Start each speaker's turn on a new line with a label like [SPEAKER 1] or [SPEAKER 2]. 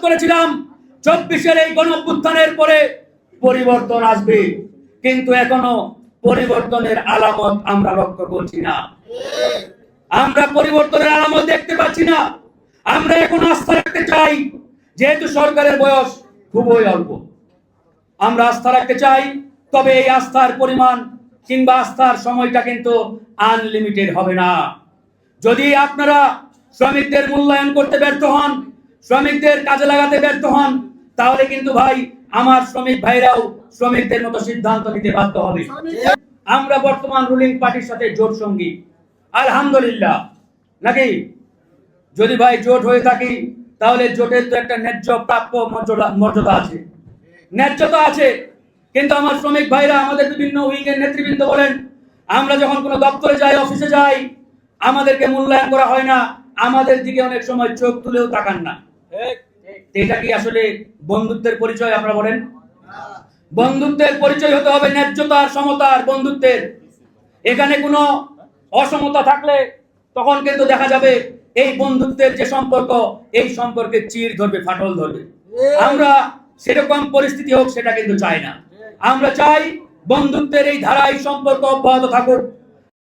[SPEAKER 1] করেছিলাম 24-এর এই গণঅভ্যুত্থানের পরে পরিবর্তন আসবে, কিন্তু এখনো পরিবর্তনের আলামত আমরা লক্ষ্য করছি না। আমরা পরিবর্তনের আলামত দেখতে পাচ্ছি না। আমরা এখন আস্থা রাখতে চাই, যেহেতু সরকারের বয়স খুবই অল্প, আমরা আস্থা রাখতে চাই। তবে এই আস্থার পরিমাণ কিংবা আস্থার সময়টা কিন্তু আনলিমিটেড হবে না। যদি আপনারা শ্রমিকদের মূল্যায়ন করতে ব্যর্থ হন, শ্রমিকদের কাজে লাগাতে ব্যর্থ হন, তাহলে কিন্তু ভাই আমার শ্রমিক ভাইরাও শ্রমিকদের মতো সিদ্ধান্ত নিতে বাধ্য হবে। আমরা বর্তমান রুলিং পার্টির সাথে জোট সঙ্গী, আলহামদুলিল্লাহ, নাকি? যদি ভাই জোট হয়ে থাকি, তাহলে জোটের তো একটা ন্যায্য প্রাপ্য মর্যাদা আছে, ন্যায্যতা আছে। কিন্তু আমার শ্রমিক ভাইরা, আমাদের বিভিন্ন উইং এর নেতৃবৃন্দ বলেন, আমরা যখন কোনো দপ্তরে যাই, অফিসে যাই, আমাদেরকে মূল্যায়ন করা হয় না, আমাদের দিকে অনেক সময় চোখ তুলেও তাকান না। এটা কি আসলে বন্ধুত্বের পরিচয়? আপনারা বলেন, বন্ধুত্বের পরিচয় হতে হবে ন্যায্যতার, সমতার, বন্ধুত্বের। এখানে কোনো অসমতা থাকলে তখন কিন্তু দেখা যাবে এই বন্ধুত্বের যে সম্পর্ক, এই সম্পর্কে চির ধরবে, ফাটল ধরবে। আমরা সেরকম পরিস্থিতি হোক সেটা কিন্তু চাই না। আমরা চাই বন্ধুত্বের এই ধারায় সম্পর্ক অব্যাহত থাকুক।